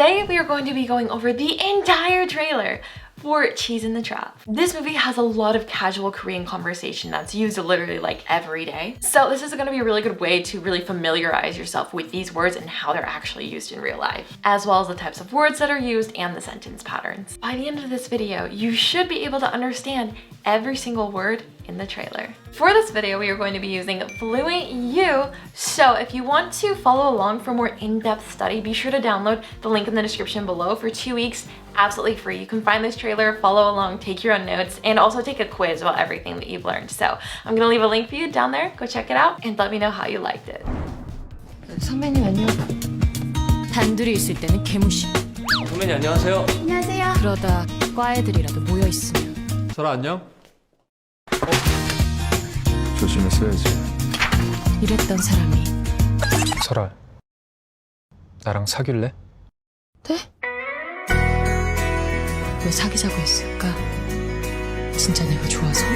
today we are going to be going over the entire trailer for Cheese in the Trap. This movie has a lot of casual Korean conversation that's used literally like every day. So this is gonna be a really good way to really familiarize yourself with these words and how they're actually used in real life, as well as the types of words that are used and the sentence patterns. By the end of this video, you should be able to understand every single word in the trailer. For this video, we are going to be using FluentU. So if you want to follow along for more in-depth study, be sure to download the link in the description below for 2 weeks, absolutely free. You can find this trailer, follow along, take your own notes, and also take a quiz about everything that you've learned. So I'm gonna leave a link for you down there. Go check it out and let me know how you liked it. 선배님 안녕. 단둘이 있을 때는 개무시. 선배님 안녕하세요. 안녕하세요. 그러다 과 애들이라도 모여 있으면. 설아 안녕. 조심했어야지. 이랬던 사람이. 설아, 나랑 사귈래? 네? 왜 사귀자고 했을까? 진짜 내가 좋아서?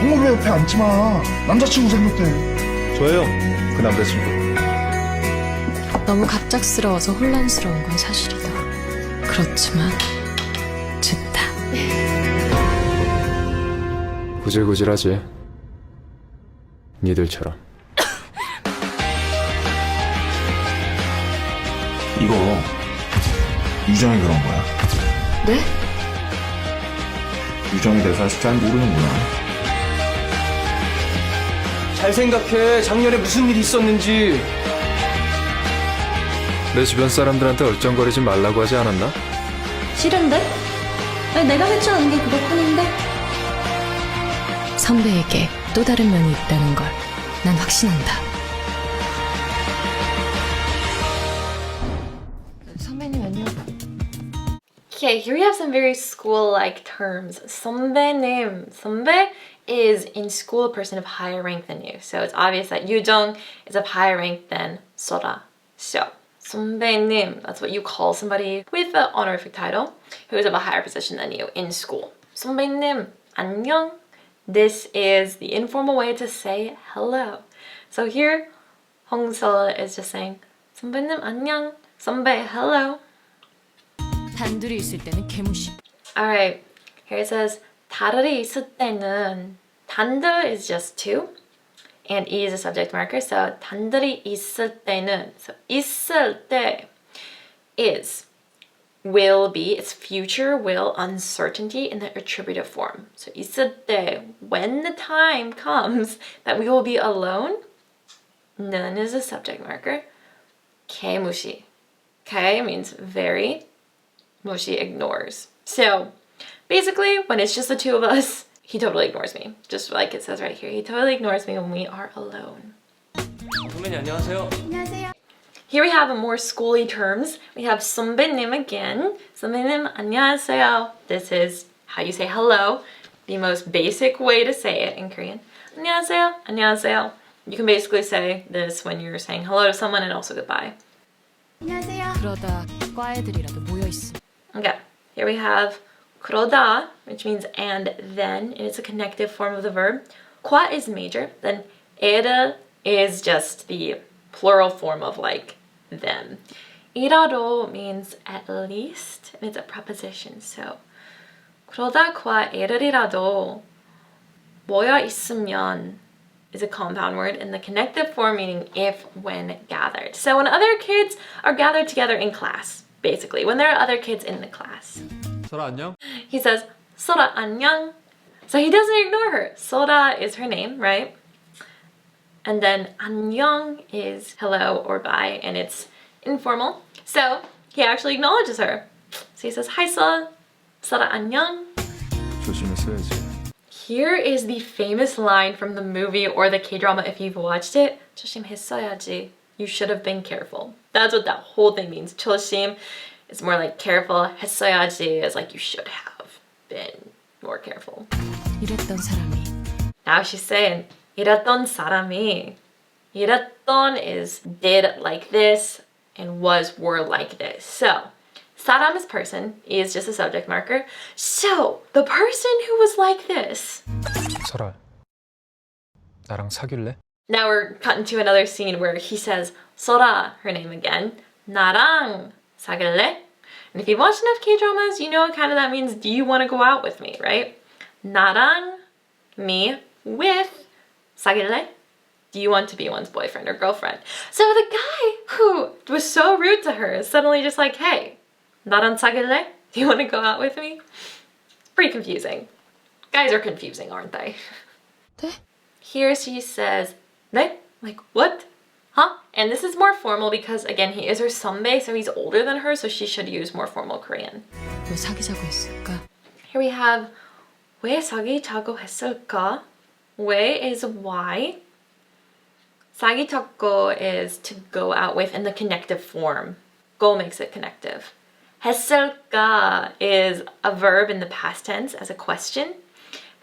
왜 옆에 앉지 마. 남자친구 생겼대. 저예요. 그 남자친구. 너무 갑작스러워서 혼란스러운 건 사실이다. 그렇지만 좋다. 구질구질하지. 니들처럼. 이거 유정이 그런 거야. 네? 유정이 내 사실 잘 모르는구나. 잘 생각해. 작년에 무슨 일이 있었는지. 내 주변 사람들한테 얼쩡거리지 말라고 하지 않았나? 싫은데? 아니, 내가 해치는 게 그것뿐인데? 선배에게 또 다른 면이 있다는 걸 난 확신한다. 선배님 안녕. Okay, here we have some very school-like terms. 선배님. 선배 is in school a person of higher rank than you. So it's obvious that Yujong is of higher rank than Sora. So 선배님, that's what you call somebody with an honorific title who is of a higher position than you in school. 선배님, 안녕. This is the informal way to say hello. So here, Hongseol is just saying 선배님 안녕. 선배, hello. 단둘이 있을 때는 개무시. Alright, here it says 다들이 있을 때는 단들 is just two and E is a subject marker. So 단들이 있을 때는, so 있을 때 is will be, it's future will uncertainty in the attributive form. So 있을 때, when the time comes that we will be alone, 는 is a subject marker. 개무시. K means very, 무시 ignores. So basically, when it's just the two of us, he totally ignores me. Just like it says right here, he totally ignores me when we are alone. 선배님 안녕하세요. 안녕하세요. Here we have more schooly terms. We have 선배님 again. 선배님 안녕하세요. This is how you say hello, the most basic way to say it in Korean. 안녕하세요. 안녕하세요. You can basically say this when you're saying hello to someone and also goodbye. 안녕하세요. 그러다 과 애들이라도 모여 있으면. Okay, here we have 그러다, which means and then, and it's a connective form of the verb. 과 is major, then 애들 is just the plural form of like them. 이라도 means at least, and it's a preposition. So 그러다 과 애들이라도 모여 있으면 is a compound word in the connective form meaning if, when gathered. So when other kids are gathered together in class, basically, when there are other kids in the class. 설아 안녕. He says, Sora 안녕. So he doesn't ignore her. Sora is her name, right? And then 안녕 is hello or bye, and it's informal. So he actually acknowledges her. So he says, hi Sora. Sora 안녕. 조심했어야지. Here is the famous line from the movie or the K-drama if you've watched it. 조심했어야지. You should have been careful. That's what that whole thing means. 조심 is more like careful. 했어야지 is like you should have been more careful. 이랬던 사람이. Now she's saying 이랬던 사람이. 이랬던 is did like this and were like this. So 사람 is person, is just a subject marker. So the person who was like this. 설아, 나랑 사귈래? Now we're cut into another scene where he says Sora, her name again, 나랑 사귈래? And if you watch enough K-dramas, you know kind of that means, do you want to go out with me, right? 나랑, me, with, 사귈래? Do you want to be one's boyfriend or girlfriend? So the guy who was so rude to her is suddenly just like, hey, 나랑 사귈래? Do you want to go out with me? It's pretty confusing. Guys are confusing, aren't they? 네? Here she says, 네? Like, what? Huh? And this is more formal because, again, he is her 선배, so he's older than her, so she should use more formal Korean. 왜 사귀자고 했을까? Here we have, 왜 사귀자고 했을까? 왜 is why. 사귀자고 is to go out with in the connective form. Go makes it connective. 했을까 is a verb in the past tense as a question.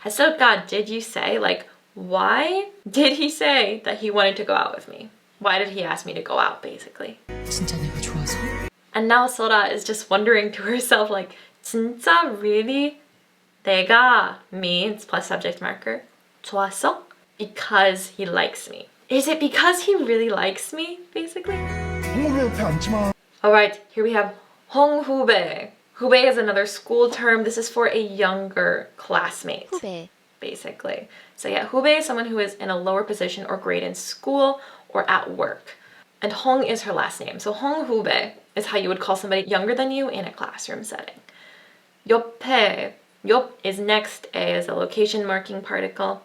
했을까, did you say? Like, why did he say that he wanted to go out with me? Why did he ask me to go out, basically? 진짜 내가 좋아서? And now Sora is just wondering to herself, like, 진짜 really? 내가 means plus subject marker. 좋았어? Because he likes me. Is it because he really likes me, basically? 홍후배 옆에 앉지 마. Alright, here we have 홍후배. 후배 is another school term. This is for a younger classmate, 후배. basically. So yeah, 후배 is someone who is in a lower position or grade in school or at work. And Hong is her last name. So 홍후배 is how you would call somebody younger than you in a classroom setting. 옆에, 옆 is next, A is a location marking particle.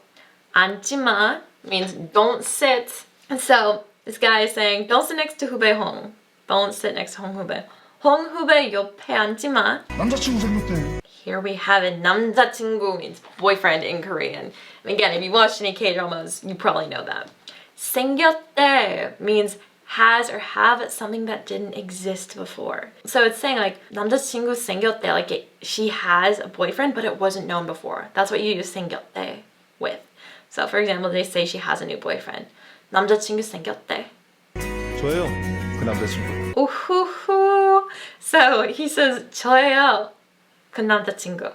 앉지마 means don't sit. And so this guy is saying, don't sit next to 후배 Hong. Don't sit next to 홍후배. 홍후배 옆에 앉지마. 남자친구 생겼대. Here we have it. 남자친구 means boyfriend in Korean. And again, if you watched any K-dramas, you probably know that. 생겼대 means has or have something that didn't exist before. So it's saying like 남자친구 생겼대, like she has a boyfriend, but it wasn't known before. That's what you use 생겼대 with. So for example, they say she has a new boyfriend. 남자친구 생겼대. 저예요. 그 남자친구. Ooh. So he says 저예요. 그 남자친구.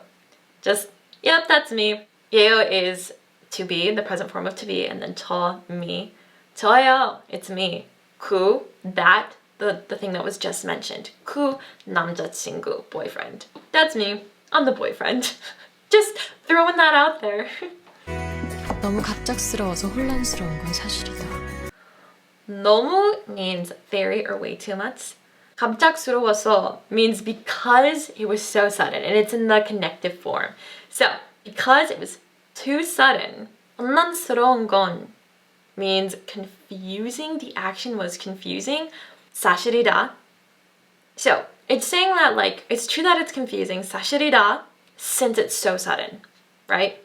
Just, yep, that's me. 예요 is to be, the present form of to be, and then 저, me. 저예요, it's me. 그, that, the thing that was just mentioned. 그 남자친구, boyfriend. That's me. I'm the boyfriend. Just throwing that out there. 너무 갑작스러워서 혼란스러운 건 사실이다. 너무 means very or way too much. 갑작스러워서 means because it was so sudden, and it's in the connective form. So, because it was too sudden, 혼란스러운 건 means confusing. The action was confusing. 사실이다. So, it's saying that like, it's true that it's confusing. 사실이다, since it's so sudden, right?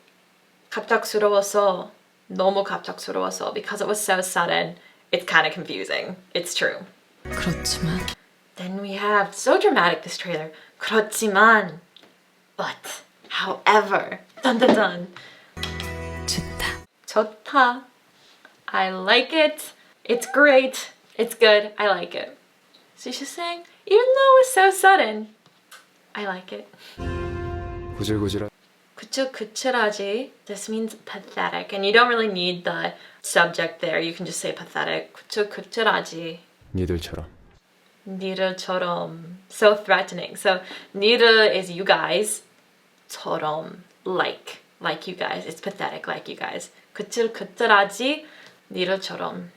갑작스러워서, 너무 갑작스러워서, because it was so sudden, it's kind of confusing. It's true. 그렇지만 Then we have, so dramatic this trailer. 그렇지만, but, however, dun dun dun. 좋다. 좋다. I like it. It's great. It's good. I like it. So she's saying, even though it was so sudden, I like it. 구질구질하. 구질구질하지. This means pathetic, and you don't really need the subject there. You can just say pathetic. 구질구질하지. 니들처럼. 니들처럼. So threatening. So 니들 is you guys. 처럼. Like you guys. It's pathetic like you guys. 구질구질하지. 니들처럼.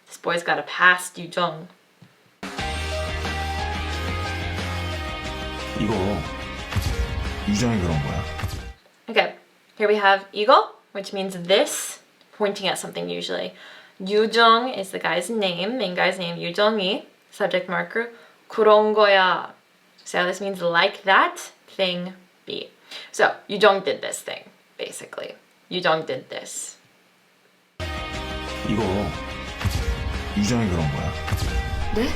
This boy's got a past, 유정. 이거 유정이 그런 거야. Okay, here we have 이거, which means this, pointing at something usually. 유정 is the guy's name, main guy's name, 유정이, subject marker, 그런 거야. So this means like that thing be. So 유정 did this thing, basically. 유정 did this. 이거 유정이 그런 거야. 네?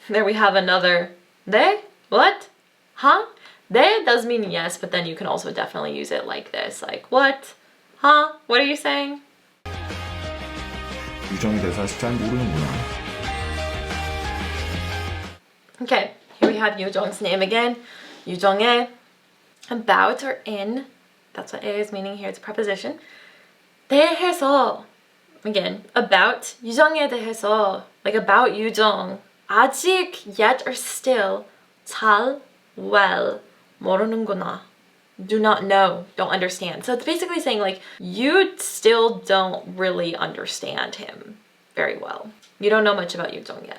There we have another 네? What? Huh? 네 does mean yes, but then you can also definitely use it like this. Like, what? Huh? What are you saying? 유정이 대사 아직 잘 모르는구나. Okay, here we have 유정's name again. 유정의 about or in. That's what it is meaning here. It's a preposition. 대해서. Again, about 유정에 대해서. Like about 유정. 아직, yet, or still, 잘, well, 모르는구나. Do not know, don't understand. So it's basically saying like, you still don't really understand him very well. You don't know much about 유정 yet.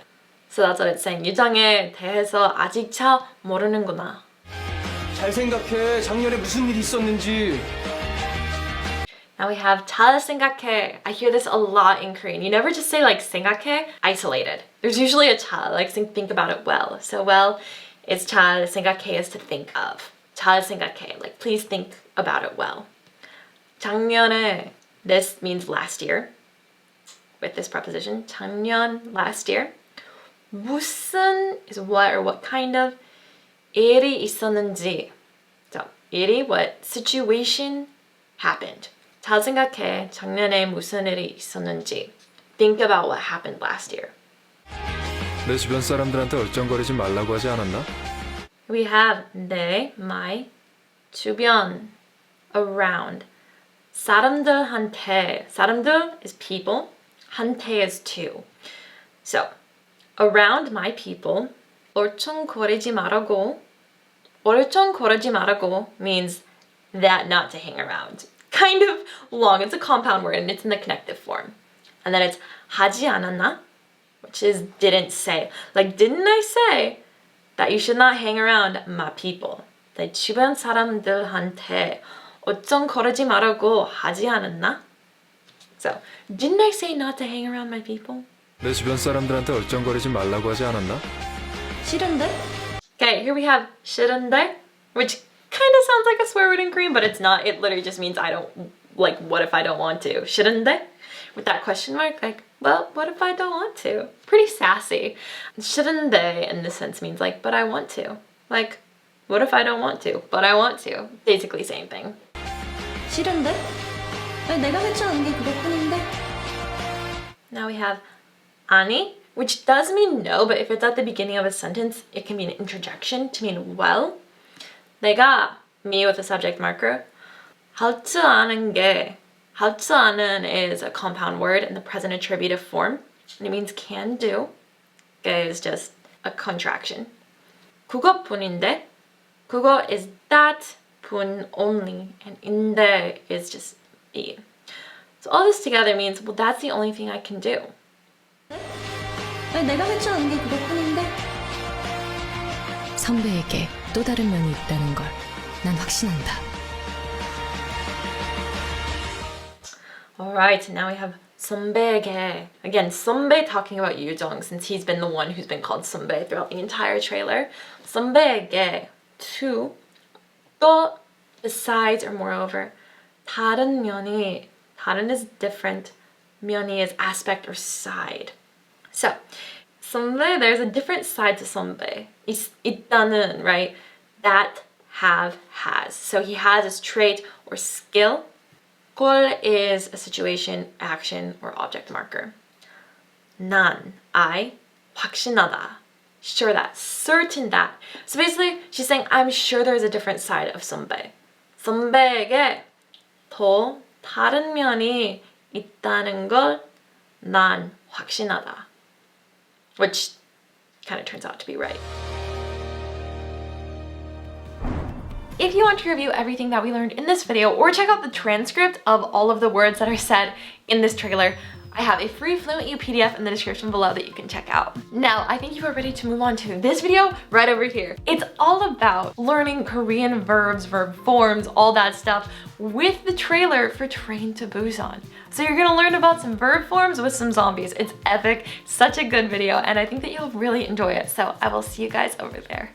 So that's what it's saying. 유정에 대해서 아직 잘 모르는구나. 잘 생각해. 작년에 무슨 일이 있었는지. Now we have 잘 생각해. I hear this a lot in Korean. You never just say like 생각해 isolated. There's usually a 잘, like think about it well. So well is 잘, 생각해 is to think of. 잘 생각해, like please think about it well. 작년에, this means last year with this preposition. 작년, last year. 무슨 is what or what kind of. 일이 있었는지. So 일이, what situation happened. 잘 생각해. 작년에 무슨 일이 있었는지. Think about what happened last year. 내 주변 사람들한테 얼쩡거리지 말라고 하지 않았나? We have 내, my, 주변, around. 사람들한테, 사람들 is people, 한테 is to. So, around my people, 얼쩡거리지 말라고. 얼쩡거리지 말라고 means that not to hang around. Kind of long, it's a compound word and it's in the connective form. And then it's 하지 않았나, which is didn't say. Like, didn't I say that you should not hang around my people? 내 주변 사람들한테 얼쩡거리지 말라고 하지 않았나? So, didn't I say not to hang around my people? 내 주변 사람들한테 얼쩡거리지 말라고 하지 않았나? 싫은데? Okay, here we have 싫은데, which kind of sounds like a swear word in Korean, but it's not. It literally just means I don't, like, what if I don't want to? 싫은데? With that question mark, like, well, what if I don't want to? Pretty sassy. 싫은데 in this sense means like, but I want to. Like, what if I don't want to? But I want to. Basically same thing. 싫은데? 왜 내가 하지 않은 게 그것뿐인데? Now we have 아니, which does mean no, but if it's at the beginning of a sentence, it can be an interjection to mean well. 내가, me with a subject marker, 할 줄 아는 게, 할 줄 아는 is a compound word in the present attributive form, and it means can do. 게 is just a contraction. 그것뿐인데, 그거 is that, 분 only, and 인데 is just be. So all this together means, well, that's the only thing I can do. 왜 내가 할 줄 아는 게 그것뿐인데? 선배에게 또 다른 면이 있다는 걸 난 확신한다. Alright, now we have 선배에게. Again, 선배 talking about Yoo-jung since he's been the one who's been called 선배 throughout the entire trailer. 선배에게 to 또 besides or moreover 다른 면이 다른 is different 면이 is aspect or side. So 선배, there's a different side to 선배. 있다는, right? That, have, has. So he has his trait or skill. 꼴 is a situation, action, or object marker. 난, I, 확신하다. Sure that, certain that. So basically, she's saying, I'm sure there's a different side of 선배. 선배에게 더 다른 면이 있다는 걸 난 확신하다. Which kind of turns out to be right. If you want to review everything that we learned in this video or check out the transcript of all of the words that are said in this trailer, I have a free FluentU PDF in the description below that you can check out. Now, I think you are ready to move on to this video right over here. It's all about learning Korean verbs, verb forms, all that stuff with the trailer for Train to Busan. So you're gonna learn about some verb forms with some zombies. It's epic, such a good video, and I think that you'll really enjoy it. So I will see you guys over there.